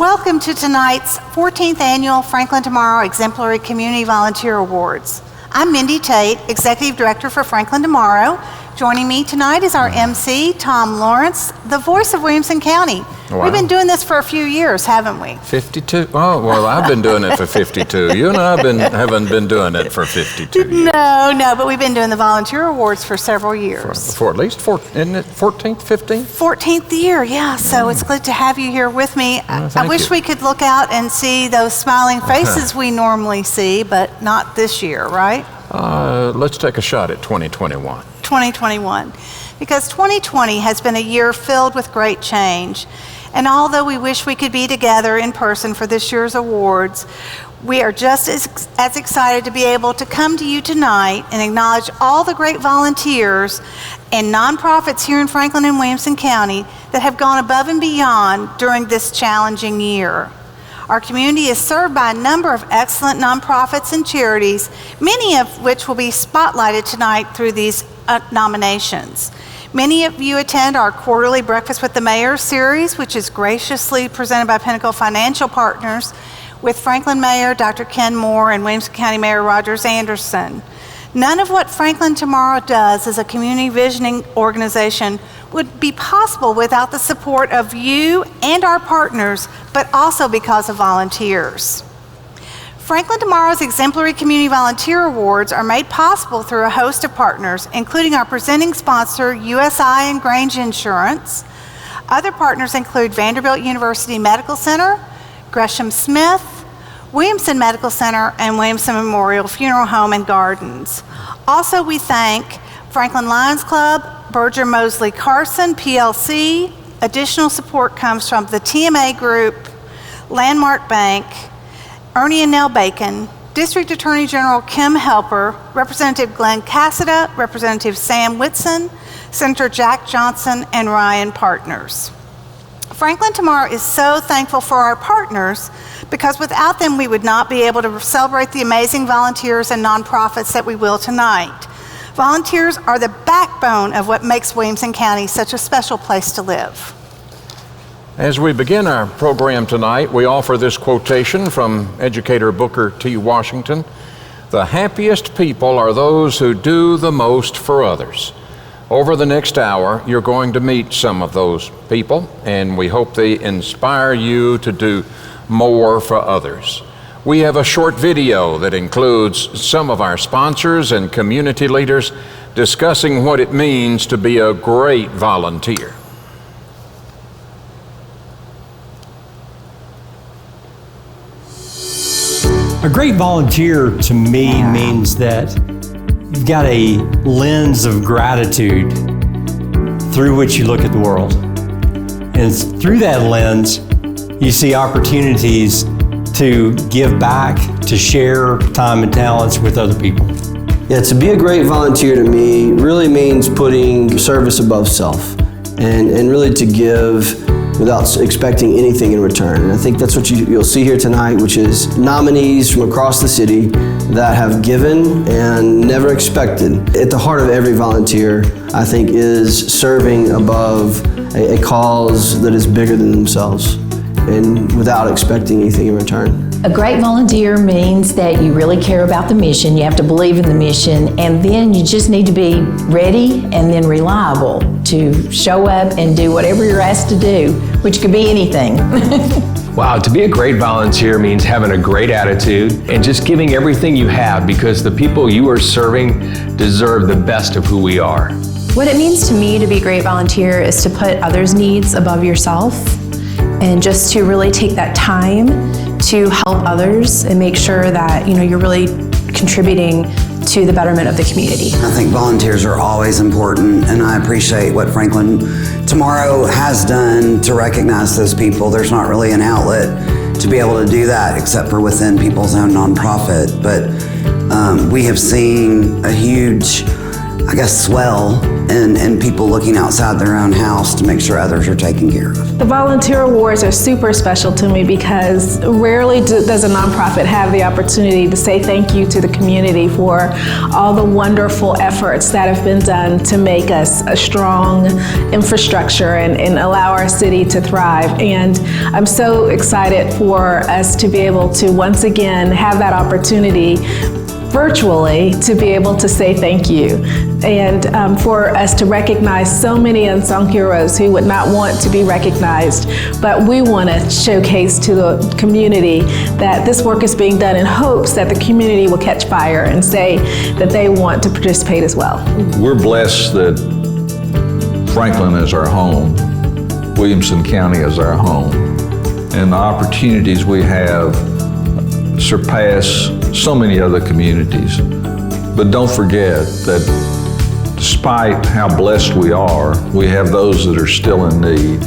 Welcome to tonight's 14th Annual Franklin Tomorrow Exemplary Community Volunteer Awards. I'm Mindy Tate, Executive Director for Franklin Tomorrow. Joining me tonight is our MC, Tom Lawrence, the voice of Williamson County. Wow. We've been doing this for a few years, haven't we? 52? Oh, well, I've been doing it for 52. You and I haven't been doing it for 52 years. No, but we've been doing the volunteer awards for several years. For at least, isn't it 14th, 15th? 14th year, yeah. So it's good to have you here with me. I wish we could look out and see those smiling faces we normally see, but not this year, right? Let's take a shot at 2021. 2021, because 2020 has been a year filled with great change. And although we wish we could be together in person for this year's awards, we are just as excited to be able to come to you tonight and acknowledge all the great volunteers and nonprofits here in Franklin and Williamson County that have gone above and beyond during this challenging year. Our community is served by a number of excellent nonprofits and charities, many of which will be spotlighted tonight through these nominations. Many of you attend our quarterly Breakfast with the Mayor series, which is graciously presented by Pinnacle Financial Partners with Franklin Mayor Dr. Ken Moore and Williamson County Mayor Rogers Anderson. None of what Franklin Tomorrow does as a community visioning organization would be possible without the support of you and our partners, but also because of volunteers. Franklin Tomorrow's Exemplary Community Volunteer Awards are made possible through a host of partners, including our presenting sponsor, USI and Grange Insurance. Other partners include Vanderbilt University Medical Center, Gresham Smith, Williamson Medical Center, and Williamson Memorial Funeral Home and Gardens. Also, we thank Franklin Lions Club, Berger Mosley Carson, PLC. Additional support comes from the TMA Group, Landmark Bank, Ernie and Nell Bacon, District Attorney General Kim Helper, Representative Glenn Cassida, Representative Sam Whitson, Senator Jack Johnson, and Ryan Partners. Franklin Tomorrow is so thankful for our partners because without them we would not be able to celebrate the amazing volunteers and nonprofits that we will tonight. Volunteers are the backbone of what makes Williamson County such a special place to live. As we begin our program tonight, we offer this quotation from educator Booker T. Washington: "The happiest people are those who do the most for others." Over the next hour, you're going to meet some of those people, and we hope they inspire you to do more for others. We have a short video that includes some of our sponsors and community leaders discussing what it means to be a great volunteer. A great volunteer to me means that you've got a lens of gratitude through which you look at the world. And through that lens, you see opportunities to give back, to share time and talents with other people. Yeah, to be a great volunteer to me really means putting service above self and really to give without expecting anything in return. And I think that's what you'll see here tonight, which is nominees from across the city that have given and never expected. At the heart of every volunteer, I think, is serving above a cause that is bigger than themselves and without expecting anything in return. A great volunteer means that you really care about the mission, you have to believe in the mission, and then you just need to be ready and then reliable to show up and do whatever you're asked to do, which could be anything. Wow, to be a great volunteer means having a great attitude and just giving everything you have, because the people you are serving deserve the best of who we are. What it means to me to be a great volunteer is to put others' needs above yourself, and just to really take that time to help others and make sure that you're really contributing to the betterment of the community. I think volunteers are always important, and I appreciate what Franklin Tomorrow has done to recognize those people. There's not really an outlet to be able to do that except for within people's own nonprofit, but we have seen a huge, swell and people looking outside their own house to make sure others are taken care of. The volunteer awards are super special to me because rarely does a nonprofit have the opportunity to say thank you to the community for all the wonderful efforts that have been done to make us a strong infrastructure and allow our city to thrive. And I'm so excited for us to be able to once again have that opportunity virtually to be able to say thank you, and for us to recognize so many unsung heroes who would not want to be recognized, but we want to showcase to the community that this work is being done in hopes that the community will catch fire and say that they want to participate as well. We're blessed that Franklin is our home, Williamson County is our home, and the opportunities we have surpass so many other communities. But don't forget that despite how blessed we are, we have those that are still in need.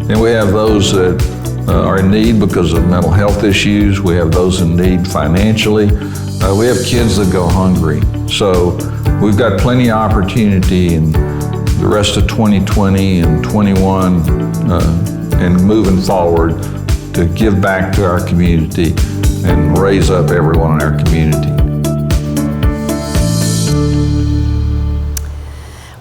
And we have those that are in need because of mental health issues. We have those in need financially. We have kids that go hungry. So we've got plenty of opportunity in the rest of 2020 and 21 and moving forward to give back to our community and raise up everyone in our community.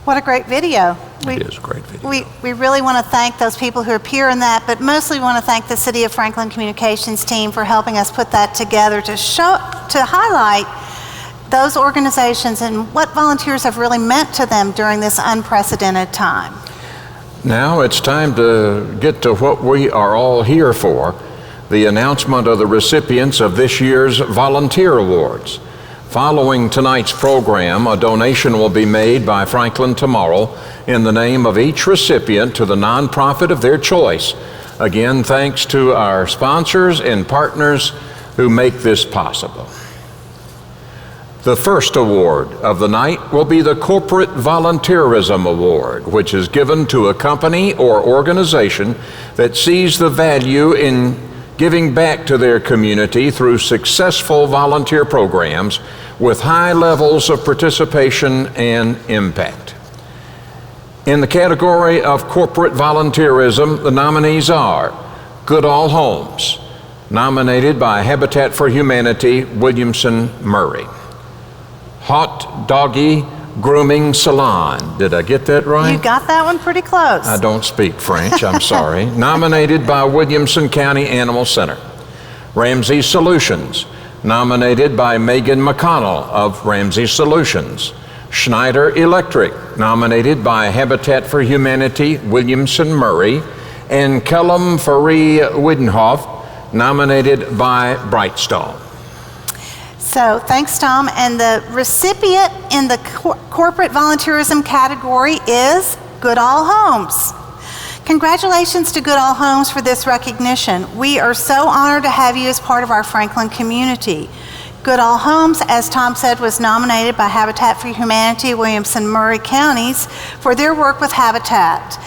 What a great video. It is a great video. We really want to thank those people who appear in that, but mostly want to thank the City of Franklin Communications team for helping us put that together to highlight those organizations and what volunteers have really meant to them during this unprecedented time. Now it's time to get to what we are all here for, the announcement of the recipients of this year's Volunteer Awards. Following tonight's program, a donation will be made by Franklin Tomorrow in the name of each recipient to the nonprofit of their choice. Again, thanks to our sponsors and partners who make this possible. The first award of the night will be the Corporate Volunteerism Award, which is given to a company or organization that sees the value in giving back to their community through successful volunteer programs with high levels of participation and impact. In the category of corporate volunteerism, the nominees are Goodall Homes, nominated by Habitat for Humanity, Williamson Murray. Hot Doggy Grooming Salon. Did I get that right? You got that one pretty close. I don't speak French, I'm sorry. Nominated by Williamson County Animal Center. Ramsey Solutions, nominated by Megan McConnell of Ramsey Solutions. Schneider Electric, nominated by Habitat for Humanity, Williamson Murray. And Kellum Faree Widenhoff, nominated by Brightstone. So thanks, Tom. And the recipient in the corporate volunteerism category is Goodall Homes. Congratulations to Goodall Homes for this recognition. We are so honored to have you as part of our Franklin community. Goodall Homes, as Tom said, was nominated by Habitat for Humanity, Williamson Murray counties for their work with Habitat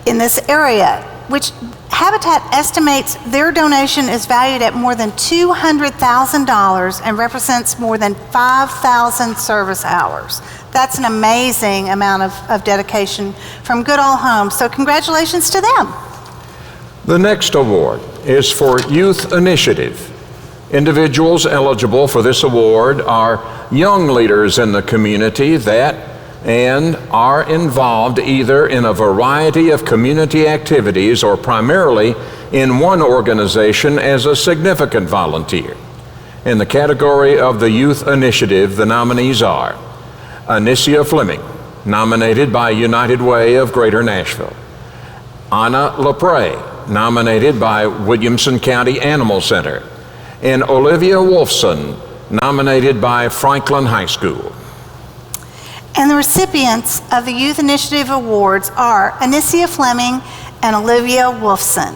in this area, which Habitat estimates their donation is valued at more than $200,000 and represents more than 5,000 service hours. That's an amazing amount of dedication from Goodall Homes, so congratulations to them. The next award is for Youth Initiative. Individuals eligible for this award are young leaders in the community that and are involved either in a variety of community activities or primarily in one organization as a significant volunteer. In the category of the Youth Initiative, the nominees are Anicia Fleming, nominated by United Way of Greater Nashville. Anna LaPrey, nominated by Williamson County Animal Center. And Olivia Wolfson, nominated by Franklin High School. And the recipients of the Youth Initiative Awards are Anicia Fleming and Olivia Wolfson.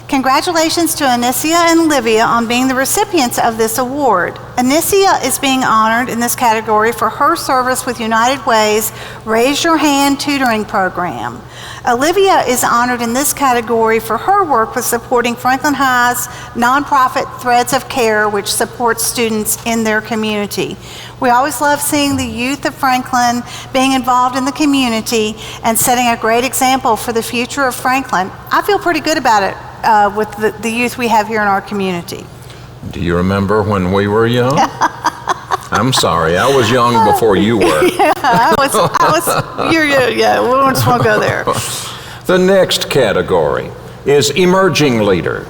Congratulations to Anicia and Olivia on being the recipients of this award. Anicia is being honored in this category for her service with United Way's Raise Your Hand tutoring program. Olivia is honored in this category for her work with supporting Franklin High's nonprofit Threads of Care, which supports students in their community. We always love seeing the youth of Franklin being involved in the community and setting a great example for the future of Franklin. I feel pretty good about it with the youth we have here in our community. Do you remember when we were young? I'm sorry, I was young before you were. Yeah, we just won't go there. The next category is Emerging Leader.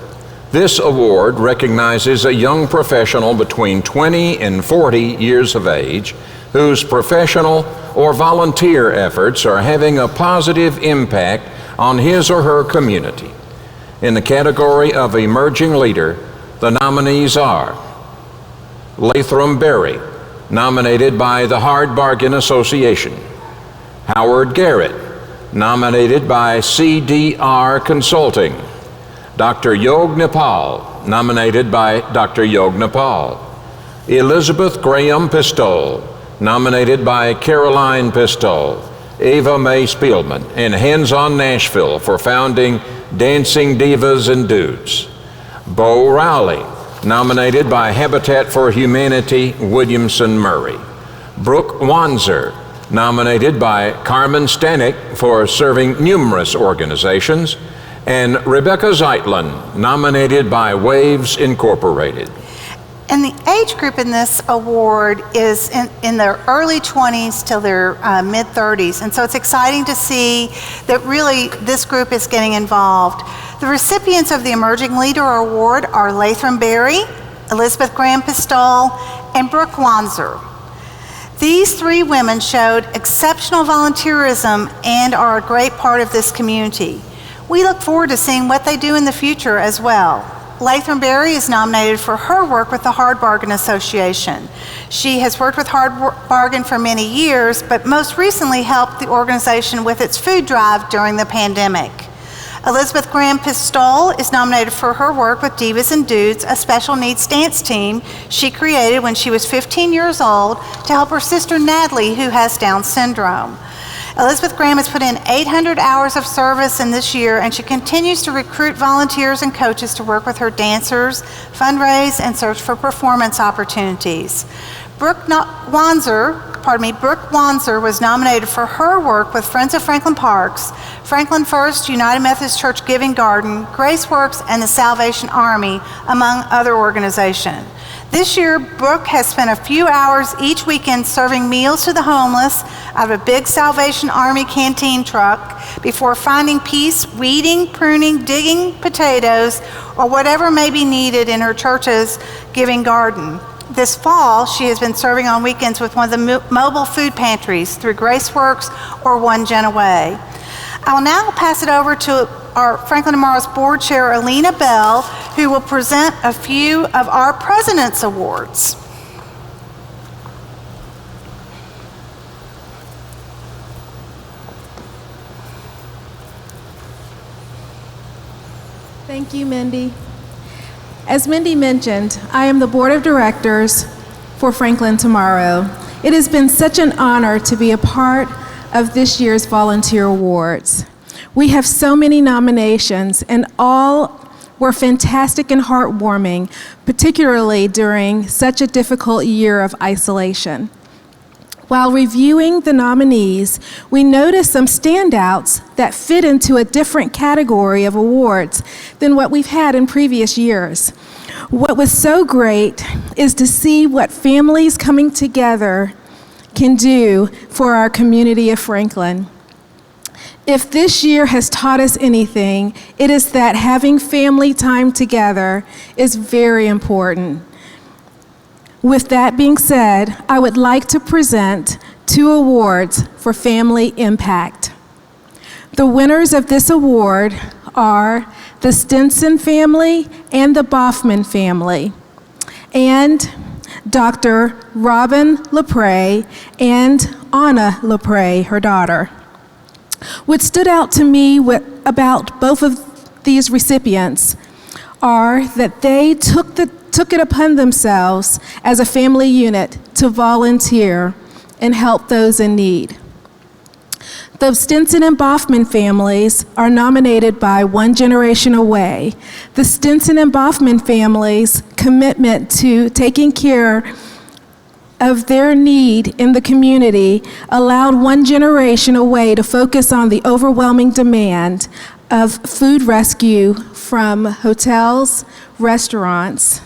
This award recognizes a young professional between 20 and 40 years of age whose professional or volunteer efforts are having a positive impact on his or her community. In the category of Emerging Leader, the nominees are Lathram Berry, nominated by the Hard Bargain Association; Howard Garrett, nominated by CDR Consulting; Dr. Yog Nepal, nominated by Dr. Yog Nepal; Elizabeth Graham Pistole, nominated by Caroline Pistole; Ava Mae Spielman, and Hands on Nashville for founding Dancing Divas and Dudes; Bo Rowley, nominated by Habitat for Humanity Williamson Murray; Brooke Wanzer, nominated by Carmen Stanek for serving numerous organizations; and Rebecca Zeitlin, nominated by Waves Incorporated. And the age group in this award is in their early 20s till their mid-30s. And so it's exciting to see that really this group is getting involved. The recipients of the Emerging Leader Award are Lathram Berry, Elizabeth Graham Pistole, and Brooke Wanzer. These three women showed exceptional volunteerism and are a great part of this community. We look forward to seeing what they do in the future as well. Lathram Berry is nominated for her work with the Hard Bargain Association. She has worked with Hard Bargain for many years, but most recently helped the organization with its food drive during the pandemic. Elizabeth Graham Pistole is nominated for her work with Divas and Dudes, a special needs dance team she created when she was 15 years old to help her sister Natalie, who has Down syndrome. Elizabeth Graham has put in 800 hours of service in this year, and she continues to recruit volunteers and coaches to work with her dancers, fundraise, and search for performance opportunities. Brooke Wanzer was nominated for her work with Friends of Franklin Parks, Franklin First, United Methodist Church Giving Garden, Grace Works, and the Salvation Army, among other organizations. This year, Brooke has spent a few hours each weekend serving meals to the homeless out of a big Salvation Army canteen truck before finding peace, weeding, pruning, digging potatoes, or whatever may be needed in her church's giving garden. This fall, she has been serving on weekends with one of the mobile food pantries through Grace Works or One Gen Away. I will now pass it over to our Franklin Tomorrow's board chair, Alina Bell, who will present a few of our President's Awards. Thank you, Mindy. As Mindy mentioned, I am the board of directors for Franklin Tomorrow. It has been such an honor to be a part of this year's volunteer awards. We have so many nominations, and all were fantastic and heartwarming, particularly during such a difficult year of isolation. While reviewing the nominees, we noticed some standouts that fit into a different category of awards than what we've had in previous years. What was so great is to see what families coming together can do for our community of Franklin. If this year has taught us anything, it is that having family time together is very important. With that being said, I would like to present 2 awards for family impact. The winners of this award are the Stinson family and the Boffman family, and Dr. Robin LaPrey and Anna LaPrey, her daughter. What stood out to me about both of these recipients are that they took it upon themselves as a family unit to volunteer and help those in need. The Stinson and Boffman families are nominated by One Generation Away. The Stinson and Boffman families' commitment to taking care of their need in the community allowed One Generation Away to focus on the overwhelming demand of food rescue from hotels, restaurants,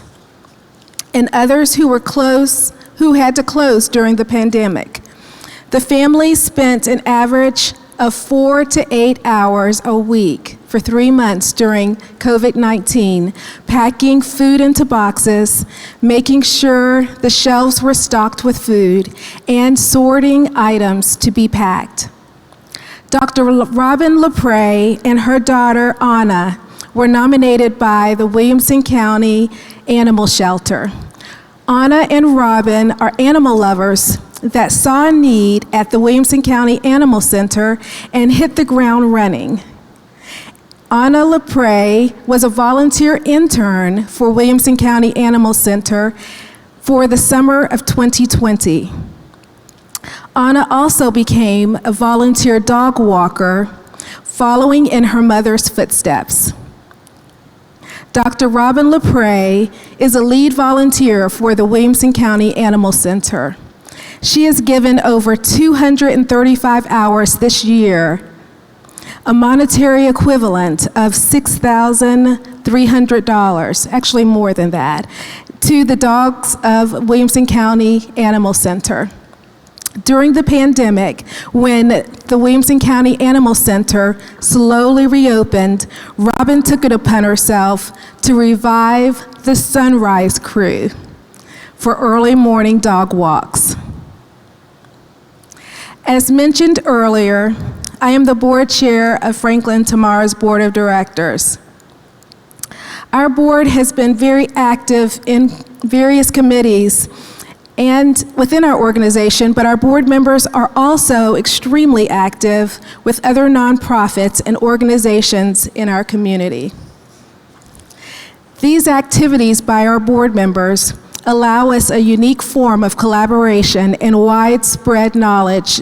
and others who had to close during the pandemic. The families spent an average of 4 to 8 hours a week for 3 months during COVID-19, packing food into boxes, making sure the shelves were stocked with food, and sorting items to be packed. Dr. Robin LaPrey and her daughter, Anna, were nominated by the Williamson County Animal Shelter. Anna and Robin are animal lovers that saw a need at the Williamson County Animal Center and hit the ground running. Anna LaPrey was a volunteer intern for Williamson County Animal Center for the summer of 2020. Anna also became a volunteer dog walker, following in her mother's footsteps. Dr. Robin LaPrey is a lead volunteer for the Williamson County Animal Center. She has given over 235 hours this year, a monetary equivalent of $6,300, actually more than that, to the dogs of Williamson County Animal Center. During the pandemic, when the Williamson County Animal Center slowly reopened, Robin took it upon herself to revive the Sunrise Crew for early morning dog walks. As mentioned earlier, I am the board chair of Franklin Tomorrow's Board of Directors. Our board has been very active in various committees and within our organization, but our board members are also extremely active with other nonprofits and organizations in our community. These activities by our board members allow us a unique form of collaboration and widespread knowledge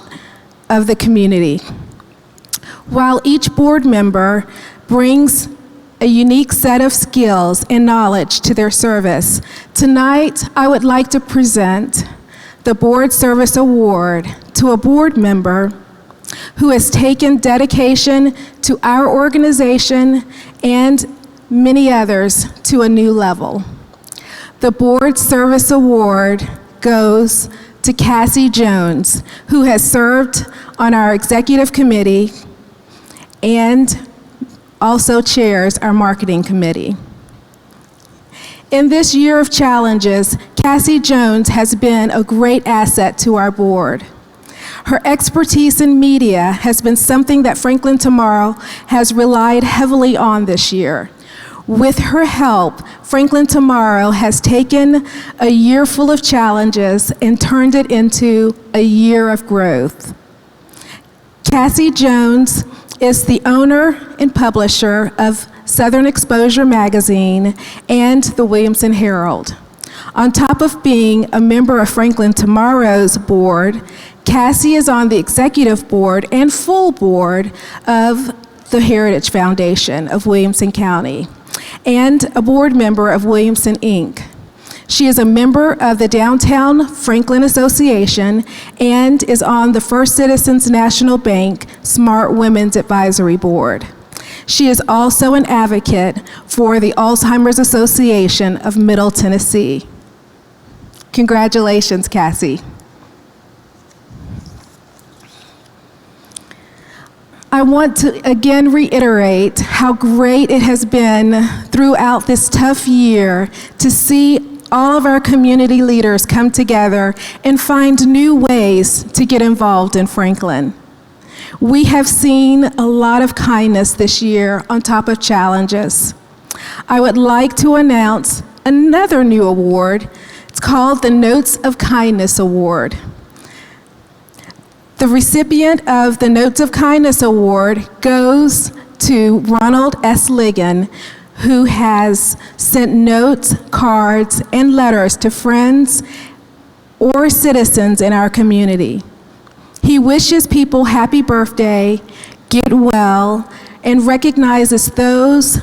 of the community. While each board member brings a unique set of skills and knowledge to their service, tonight I would like to present the Board Service Award to a board member who has taken dedication to our organization and many others to a new level. The Board Service Award goes to Cassie Jones, who has served on our executive committee and also chairs our marketing committee. In this year of challenges, Cassie Jones has been a great asset to our board. Her expertise in media has been something that Franklin Tomorrow has relied heavily on this year. With her help, Franklin Tomorrow has taken a year full of challenges and turned it into a year of growth. Cassie Jones is the owner and publisher of Southern Exposure magazine and the Williamson Herald. On top of being a member of Franklin Tomorrow's board, Cassie is on the executive board and full board of the Heritage Foundation of Williamson County and a board member of Williamson, Inc. She is a member of the Downtown Franklin Association and is on the First Citizens National Bank Smart Women's Advisory Board. She is also an advocate for the Alzheimer's Association of Middle Tennessee. Congratulations, Cassie. I want to again reiterate how great it has been throughout this tough year to see all of our community leaders come together and find new ways to get involved in Franklin. We have seen a lot of kindness this year on top of challenges. I would like to announce another new award. It's called the Notes of Kindness Award. The recipient of the Notes of Kindness Award goes to Ronald S. Ligon, who has sent notes, cards, and letters to friends or citizens in our community. He wishes people happy birthday, get well, and recognizes those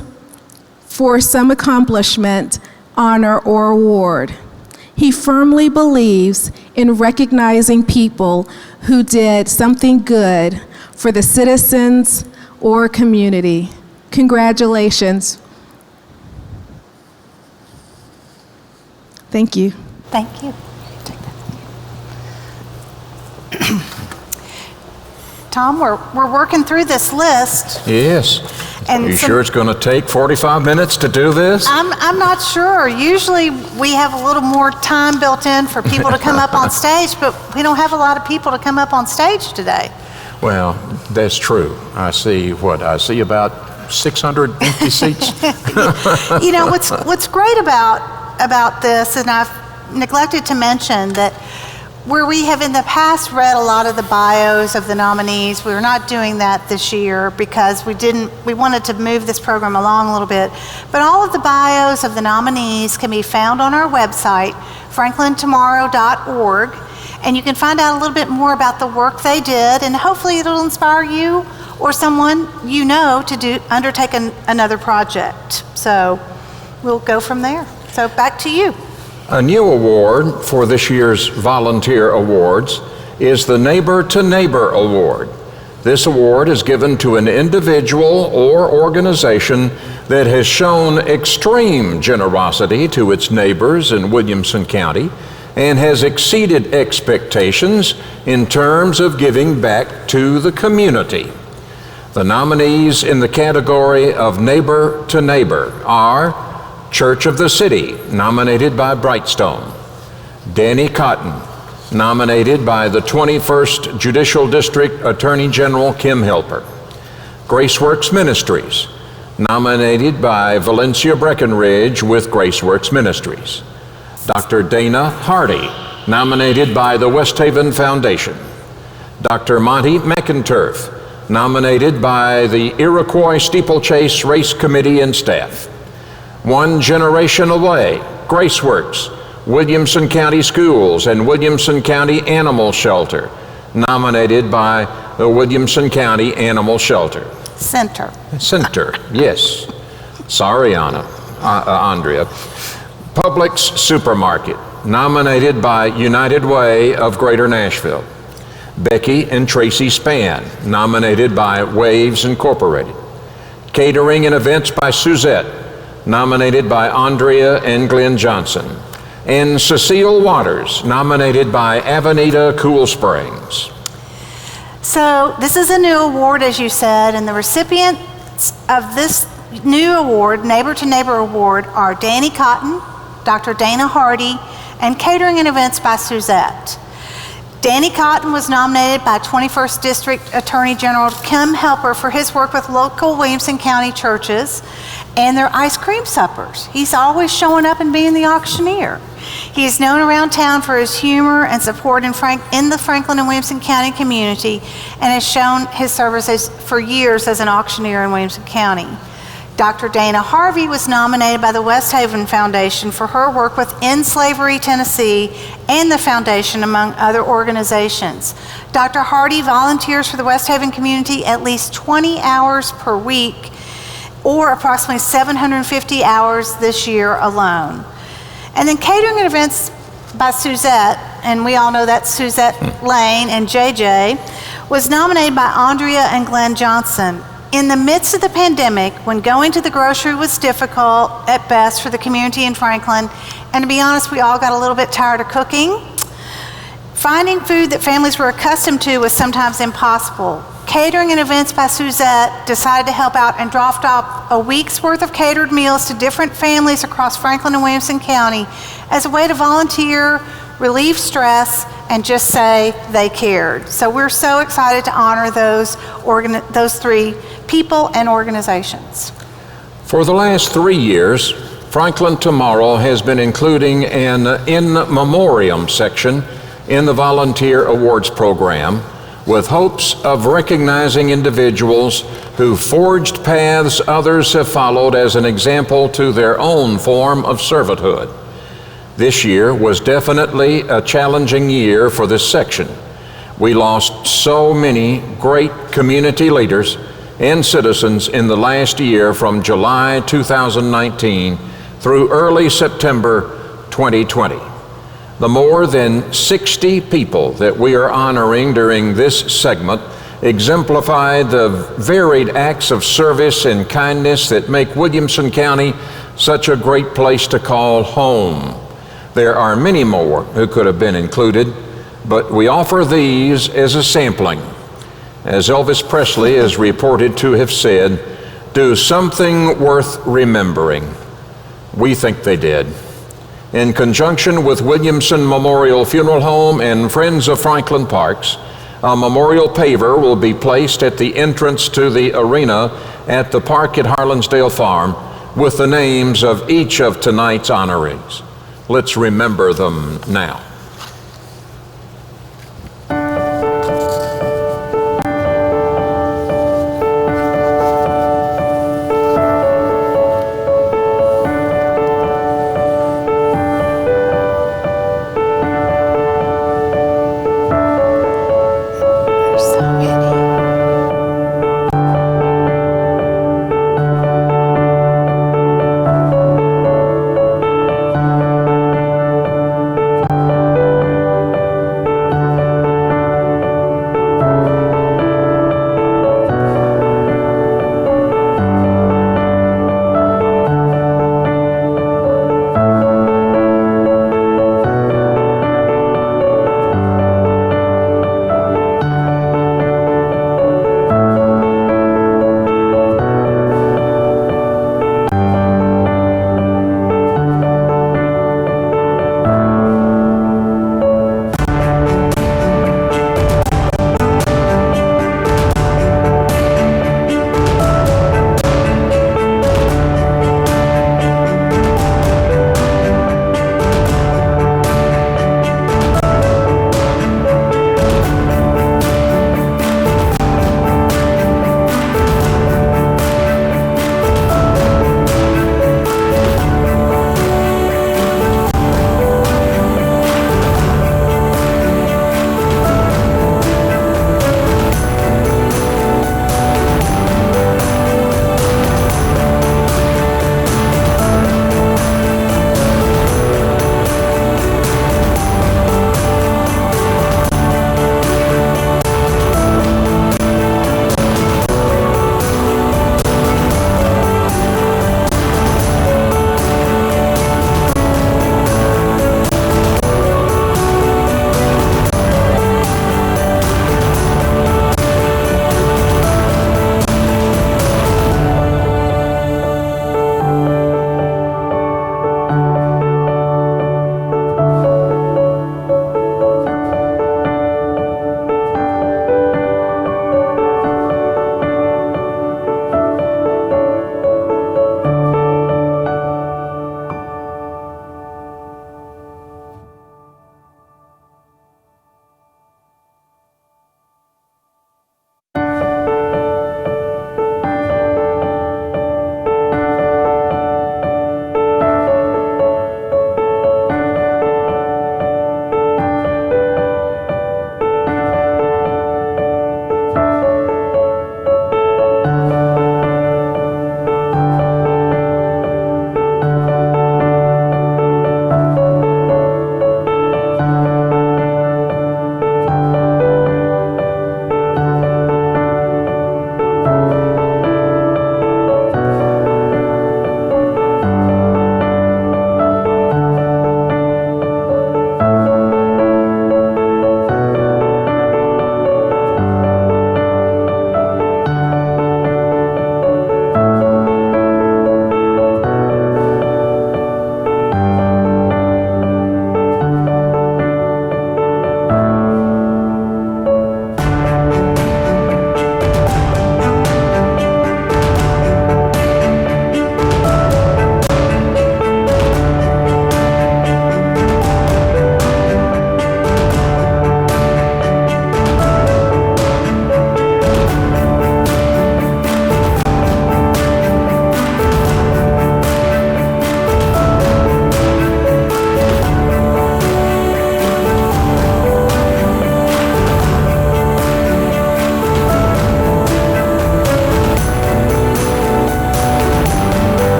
for some accomplishment, honor, or award. He firmly believes in recognizing people who did something good for the citizens or community. Congratulations. Thank you. Thank you. Tom, we're working through this list. Yes. And Are you sure it's going to take 45 minutes to do this? I'm not sure. Usually we have a little more time built in for people to come up on stage, but we don't have a lot of people to come up on stage today. Well, that's true. I see about 600 empty seats. You know, what's great about this, and I've neglected to mention that where we have in the past read a lot of the bios of the nominees, we're not doing that this year because we wanted to move this program along a little bit. But all of the bios of the nominees can be found on our website, franklintomorrow.org, and you can find out a little bit more about the work they did, and hopefully it'll inspire you or someone you know to undertake another project. So we'll go from there. So back to you. A new award for this year's Volunteer Awards is the Neighbor to Neighbor Award. This award is given to an individual or organization that has shown extreme generosity to its neighbors in Williamson County and has exceeded expectations in terms of giving back to the community. The nominees in the category of Neighbor to Neighbor are Church of the City, nominated by Brightstone. Danny Cotton, nominated by the 21st Judicial District Attorney General Kim Helper. Graceworks Ministries, nominated by Valencia Breckenridge with Graceworks Ministries. Dr. Dana Hardy, nominated by the West Haven Foundation. Dr. Monty McInturf, nominated by the Iroquois Steeplechase Race Committee and staff. One Generation Away, Graceworks, Williamson County Schools, and Williamson County Animal Shelter, nominated by the Williamson County Animal Shelter. Center, yes. Sorry, Andrea. Publix Supermarket, nominated by United Way of Greater Nashville. Becky and Tracy Spann, nominated by Waves Incorporated. Catering and Events by Suzette, nominated by Andrea and Glenn Johnson. And Cecile Waters, nominated by Avenida Cool Springs. So this is a new award, as you said, and the recipients of this new award, Neighbor to Neighbor Award, are Danny Cotton, Dr. Dana Hardy, and Catering and Events by Suzette. Danny Cotton was nominated by 21st District Attorney General Kim Helper for his work with local Williamson County churches and their ice cream suppers. He's always showing up and being the auctioneer. He is known around town for his humor and support in the Franklin and Williamson County community and has shown his services for years as an auctioneer in Williamson County. Dr. Dana Harvey was nominated by the West Haven Foundation for her work with End Slavery Tennessee and the foundation, among other organizations. Dr. Hardy volunteers for the West Haven community at least 20 hours per week, or approximately 750 hours this year alone. And then Catering and Events by Suzette, and we all know that's Suzette Lane and JJ, was nominated by Andrea and Glenn Johnson. In the midst of the pandemic, when going to the grocery was difficult at best for the community in Franklin, and to be honest, we all got a little bit tired of cooking, finding food that families were accustomed to was sometimes impossible. Catering and Events by Suzette decided to help out and dropped off a week's worth of catered meals to different families across Franklin and Williamson County as a way to volunteer, relieve stress, and just say they cared. So we're so excited to honor those three people and organizations. For the last 3 years, Franklin Tomorrow has been including an In Memoriam section in the Volunteer Awards program, with hopes of recognizing individuals who forged paths others have followed as an example to their own form of servanthood. This year was definitely a challenging year for this section. We lost so many great community leaders and citizens in the last year from July 2019 through early September 2020. The more than 60 people that we are honoring during this segment exemplify the varied acts of service and kindness that make Williamson County such a great place to call home. There are many more who could have been included, but we offer these as a sampling. As Elvis Presley is reported to have said, "Do something worth remembering." We think they did. In conjunction with Williamson Memorial Funeral Home and Friends of Franklin Parks, a memorial paver will be placed at the entrance to the arena at the park at Harlansdale Farm with the names of each of tonight's honorees. Let's remember them now.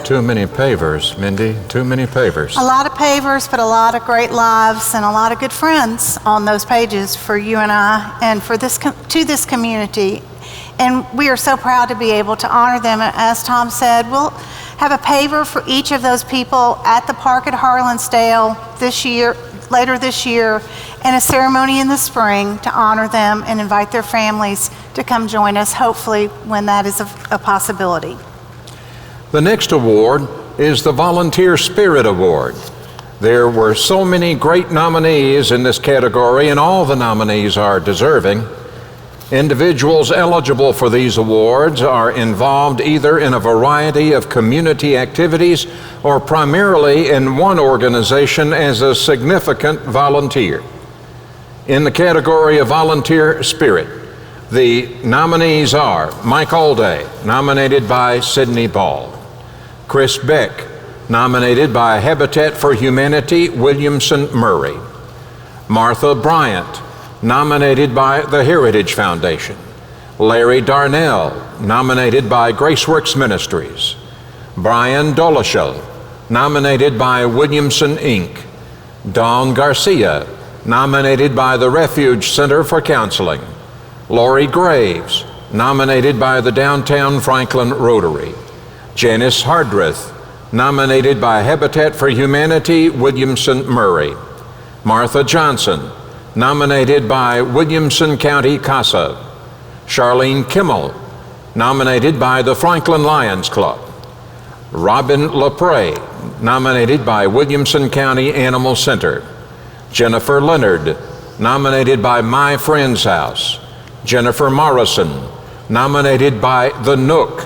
too many pavers, Mindy, too many pavers. A lot of pavers, but a lot of great lives and a lot of good friends on those pages for you and I and for this to this community. And we are so proud to be able to honor them. As Tom said, we'll have a paver for each of those people at the park at Harlansdale later this year, and a ceremony in the spring to honor them and invite their families to come join us, hopefully when that is a possibility. The next award is the Volunteer Spirit Award. There were so many great nominees in this category, and all the nominees are deserving. Individuals eligible for these awards are involved either in a variety of community activities or primarily in one organization as a significant volunteer. In the category of volunteer spirit, the nominees are Mike Alday, nominated by Sidney Ball; Chris Beck, nominated by Habitat for Humanity, Williamson Murray; Martha Bryant, nominated by the Heritage Foundation; Larry Darnell, nominated by Graceworks Ministries; Brian Dolishel, nominated by Williamson Inc.; Dawn Garcia, nominated by the Refuge Center for Counseling; Lori Graves, nominated by the Downtown Franklin Rotary; Janice Hardreth, nominated by Habitat for Humanity, Williamson Murray; Martha Johnson, nominated by Williamson County CASA; Charlene Kimmel, nominated by the Franklin Lions Club; Robin LaPrey, nominated by Williamson County Animal Center; Jennifer Leonard, nominated by My Friend's House; Jennifer Morrison, nominated by The Nook;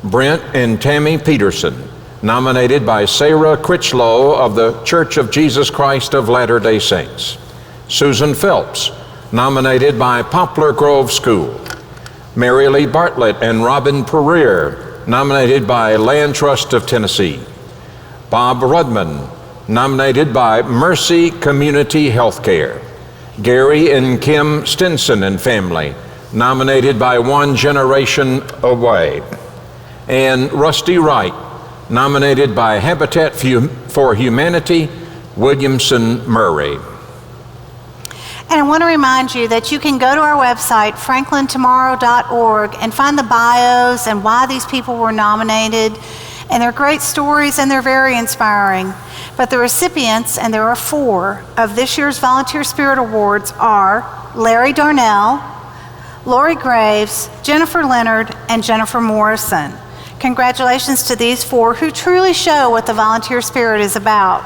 Brent and Tammy Peterson, nominated by Sarah Critchlow of the Church of Jesus Christ of Latter-day Saints; Susan Phelps, nominated by Poplar Grove School; Mary Lee Bartlett and Robin Pereira, nominated by Land Trust of Tennessee; Bob Rudman, nominated by Mercy Community Healthcare; Gary and Kim Stinson and family, nominated by One Generation Away; and Rusty Wright, nominated by Habitat for Humanity, Williamson Murray. And I want to remind you that you can go to our website, franklintomorrow.org, and find the bios and why these people were nominated. And they're great stories and they're very inspiring. But the recipients, and there are 4, of this year's Volunteer Spirit Awards are Larry Darnell, Lori Graves, Jennifer Leonard, and Jennifer Morrison. Congratulations to these 4 who truly show what the volunteer spirit is about.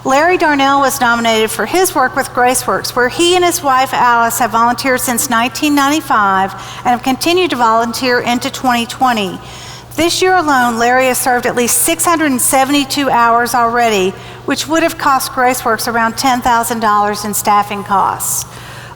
Larry Darnell was nominated for his work with Graceworks, where he and his wife Alice have volunteered since 1995 and have continued to volunteer into 2020. This year alone, Larry has served at least 672 hours already, which would have cost Graceworks around $10,000 in staffing costs.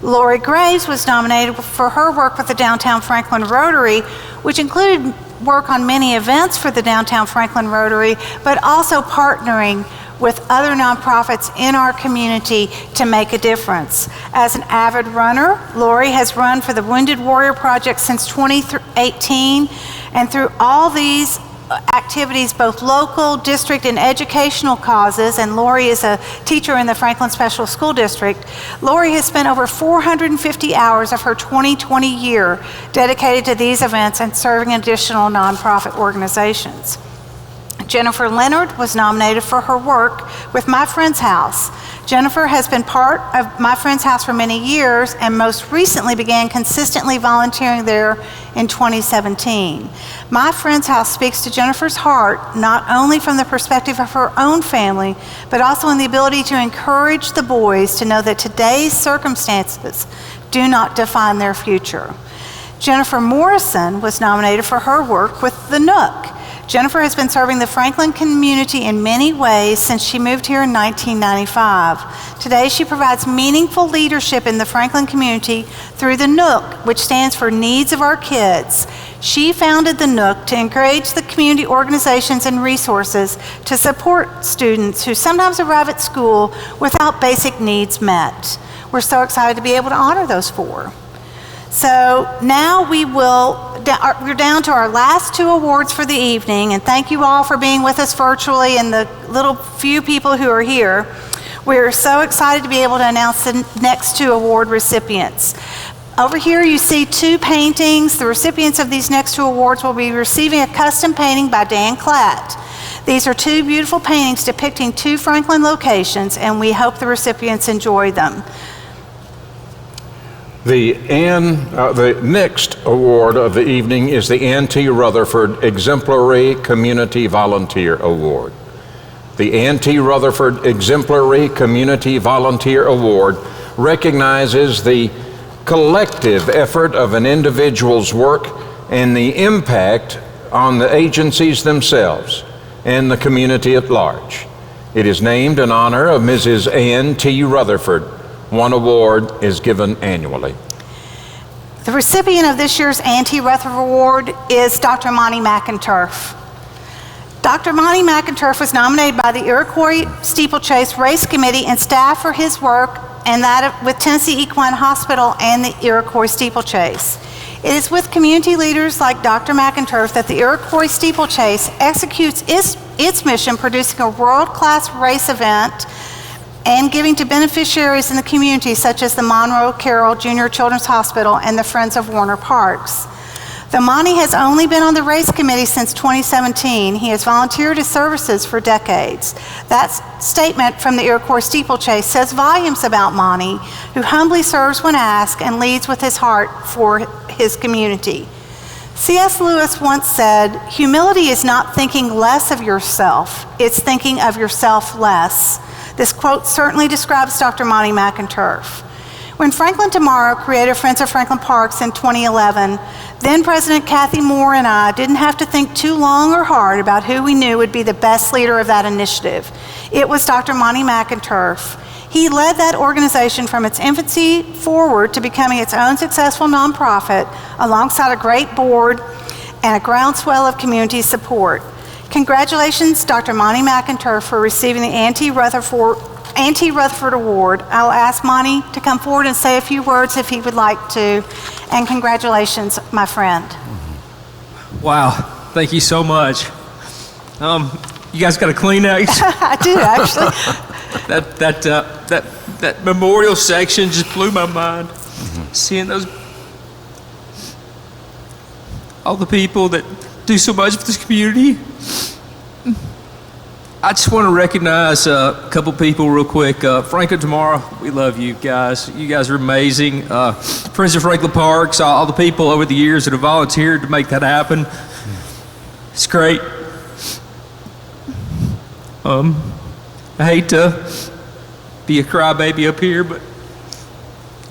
Lori Graves was nominated for her work with the Downtown Franklin Rotary, which included work on many events for the Downtown Franklin Rotary, but also partnering with other nonprofits in our community to make a difference. As an avid runner, Lori has run for the Wounded Warrior Project since 2018, and through all these activities, both local, district, and educational causes, and Lori is a teacher in the Franklin Special School District, Lori has spent over 450 hours of her 2020 year dedicated to these events and serving additional nonprofit organizations. Jennifer Leonard was nominated for her work with My Friend's House. Jennifer has been part of My Friend's House for many years and most recently began consistently volunteering there in 2017. My Friend's House speaks to Jennifer's heart, not only from the perspective of her own family, but also in the ability to encourage the boys to know that today's circumstances do not define their future. Jennifer Morrison was nominated for her work with The Nook. Jennifer has been serving the Franklin community in many ways since she moved here in 1995. Today, she provides meaningful leadership in the Franklin community through the Nook, which stands for Needs of Our Kids. She founded the Nook to encourage the community organizations and resources to support students who sometimes arrive at school without basic needs met. We're so excited to be able to honor those 4. So now we will we're down to our last two awards for the evening, and thank you all for being with us virtually and the little few people who are here. We're so excited to be able to announce the next two award recipients. Over here you see two paintings. The recipients of these next two awards will be receiving a custom painting by Dan Klatt. These are two beautiful paintings depicting two Franklin locations, and we hope the recipients enjoy them. The next award of the evening is the Ann T. Rutherford Exemplary Community Volunteer Award. The Ann T. Rutherford Exemplary Community Volunteer Award recognizes the collective effort of an individual's work and the impact on the agencies themselves and the community at large. It is named in honor of Mrs. Ann T. Rutherford. One award is given annually. The recipient of this year's Ann T. Rutherford Award is Dr. Monty McInturf. Dr. Monty McInturf was nominated by the Iroquois Steeplechase Race Committee and staff for his work and that with Tennessee Equine Hospital and the Iroquois Steeplechase. It is with community leaders like Dr. McInturf that the Iroquois Steeplechase executes its mission, producing a world-class race event and giving to beneficiaries in the community such as the Monroe Carroll Junior Children's Hospital and the Friends of Warner Parks. Though Monty has only been on the race committee since 2017, he has volunteered his services for decades. That statement from the Iroquois Steeplechase says volumes about Monty, who humbly serves when asked and leads with his heart for his community. C.S. Lewis once said, "Humility is not thinking less of yourself, it's thinking of yourself less." This quote certainly describes Dr. Monty McInturf. When Franklin Tomorrow created Friends of Franklin Parks in 2011, then President Kathy Moore and I didn't have to think too long or hard about who we knew would be the best leader of that initiative. It was Dr. Monty McInturf. He led that organization from its infancy forward to becoming its own successful nonprofit alongside a great board and a groundswell of community support. Congratulations, Dr. Monty McInturf, for receiving the Ann T. Rutherford Award. I'll ask Monty to come forward and say a few words if he would like to. And congratulations, my friend. Wow, thank you so much. You guys got a Kleenex? I do, actually. That memorial section just blew my mind. Seeing all the people that do so much for this community. I just want to recognize a couple people real quick. Franklin Tomorrow, we love you guys. You guys are amazing. Friends of Franklin Parks, all the people over the years that have volunteered to make that happen. It's great. I hate to be a crybaby up here, but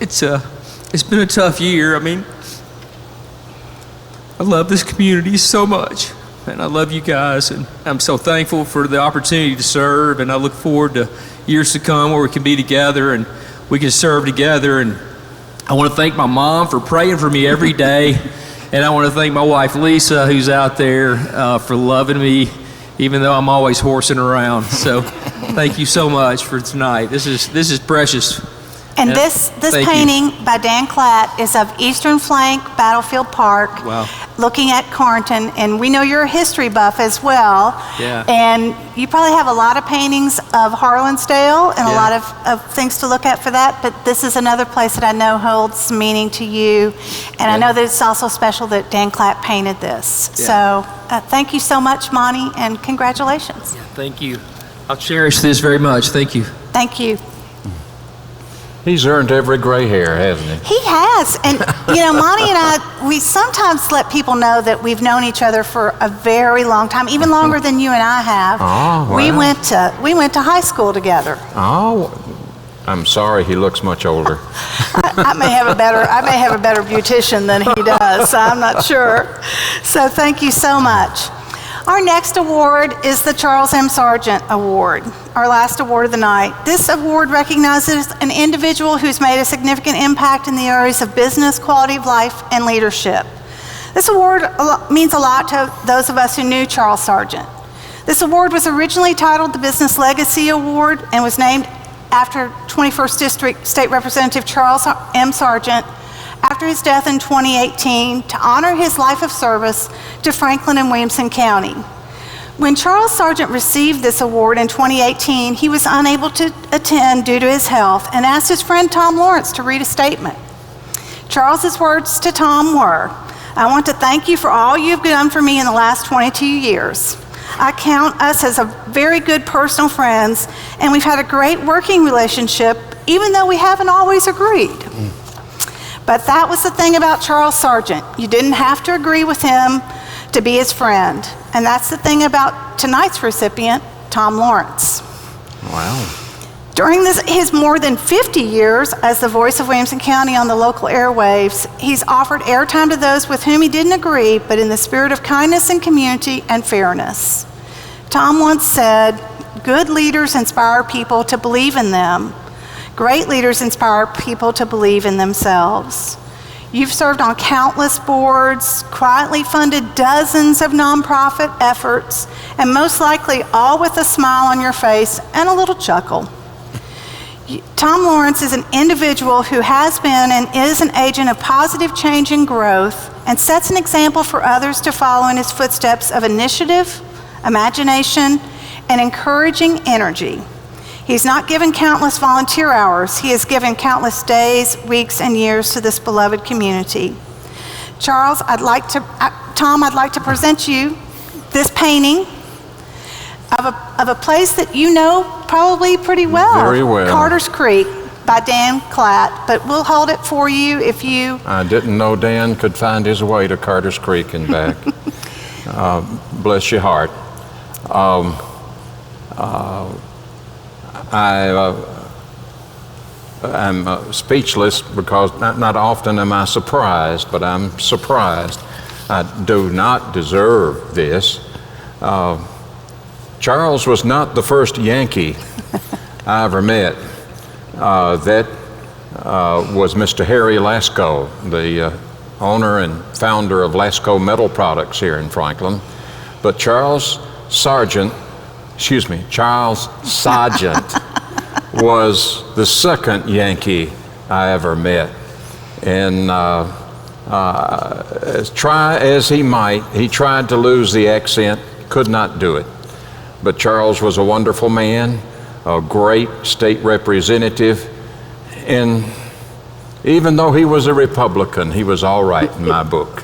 it's been a tough year. I mean, I love this community so much. And I love you guys, and I'm so thankful for the opportunity to serve, and I look forward to years to come where we can be together and we can serve together. And I want to thank my mom for praying for me every day, and I want to thank my wife Lisa, who's out there, for loving me, even though I'm always horsing around. So thank you so much for tonight. This is precious. And this painting by Dan Klatt is of Eastern Flank Battlefield Park, wow, looking at Carnton, and we know you're a history buff as well. Yeah. And you probably have a lot of paintings of Harlansdale and a lot of things to look at for that, but this is another place that I know holds some meaning to you. And I know that it's also special that Dan Klatt painted this. Yeah. So thank you so much, Monty, and congratulations. Thank you. I'll cherish this very much. Thank you. Thank you. He's earned every gray hair, hasn't he? He has. And, Monty and I, we sometimes let people know that we've known each other for a very long time, even longer than you and I have. Oh, wow. We went to high school together. Oh, I'm sorry, he looks much older. I may have a better beautician than he does, so I'm not sure. So thank you so much. Our next award is the Charles M. Sargent Award, our last award of the night. This award recognizes an individual who's made a significant impact in the areas of business, quality of life, and leadership. This award means a lot to those of us who knew Charles Sargent. This award was originally titled the Business Legacy Award and was named after 21st District State Representative Charles M. Sargent, after his death in 2018 to honor his life of service to Franklin and Williamson County. When Charles Sargent received this award in 2018, he was unable to attend due to his health and asked his friend Tom Lawrence to read a statement. Charles's words to Tom were, "I want to thank you for all you've done for me in the last 22 years. I count us as a very good personal friends, and we've had a great working relationship, even though we haven't always agreed." But that was the thing about Charles Sargent. You didn't have to agree with him to be his friend. And that's the thing about tonight's recipient, Tom Lawrence. Wow. During his more than 50 years as the voice of Williamson County on the local airwaves, he's offered airtime to those with whom he didn't agree, but in the spirit of kindness and community and fairness. Tom once said, "Good leaders inspire people to believe in them. Great leaders inspire people to believe in themselves." You've served on countless boards, quietly funded dozens of nonprofit efforts, and most likely all with a smile on your face and a little chuckle. Tom Lawrence is an individual who has been and is an agent of positive change and growth and sets an example for others to follow in his footsteps of initiative, imagination, and encouraging energy. He's not given countless volunteer hours. He has given countless days, weeks, and years to this beloved community. Tom, I'd like to present you this painting of a place that you know probably pretty well. Very well. Carter's Creek by Dan Klatt, but we'll hold it for you if you... I didn't know Dan could find his way to Carter's Creek and back. Bless your heart. I'm speechless because not often am I surprised, but I'm surprised. I do not deserve this. Charles was not the first Yankee I ever met. That was Mr. Harry Lasco, the owner and founder of Lasco Metal Products here in Franklin. But Charles Sargent was the second Yankee I ever met. And try as he might, he tried to lose the accent, could not do it. But Charles was a wonderful man, a great state representative, and even though he was a Republican, he was all right in my book.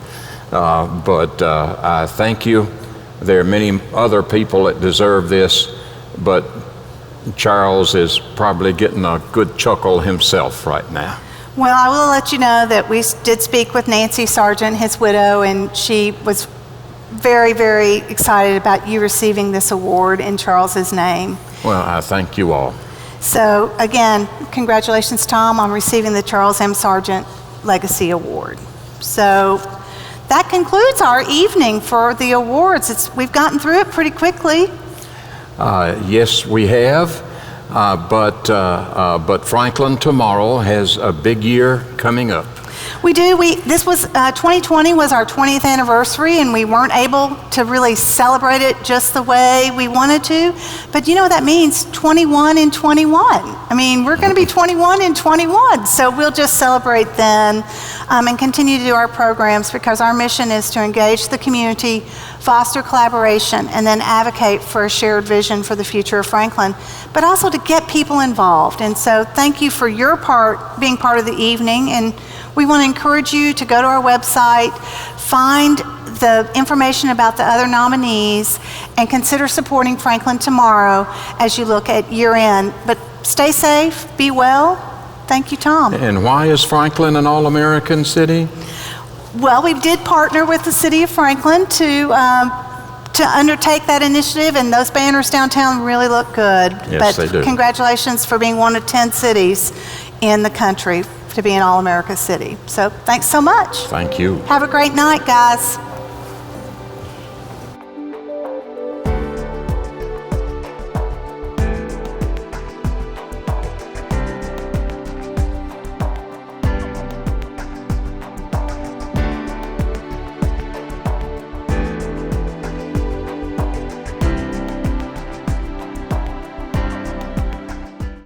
But I thank you. There are many other people that deserve this, but Charles is probably getting a good chuckle himself right now. Well, I will let you know that we did speak with Nancy Sargent, his widow, and she was very, very excited about you receiving this award in Charles's name. Well, I thank you all. So again, congratulations, Tom, on receiving the Charles M. Sargent Legacy Award. So that concludes our evening for the awards. We've gotten through it pretty quickly. Yes, we have, but Franklin tomorrow has a big year coming up. We do. 2020 was our 20th anniversary, and we weren't able to really celebrate it just the way we wanted to. But you know what that means? 21 in 21. I mean, we're going to be 21 in 21. So we'll just celebrate then and continue to do our programs, because our mission is to engage the community, foster collaboration, and then advocate for a shared vision for the future of Franklin, but also to get people involved. And so thank you for your being part of the evening. And we want to encourage you to go to our website, find the information about the other nominees, and consider supporting Franklin tomorrow as you look at year end. But stay safe, be well. Thank you, Tom. And why is Franklin an all-American city? Well, we did partner with the city of Franklin to undertake that initiative, and those banners downtown really look good. Yes, they do. Congratulations for being one of 10 cities in the country to be an all-America city. So thanks so much. Thank you. Have a great night, guys.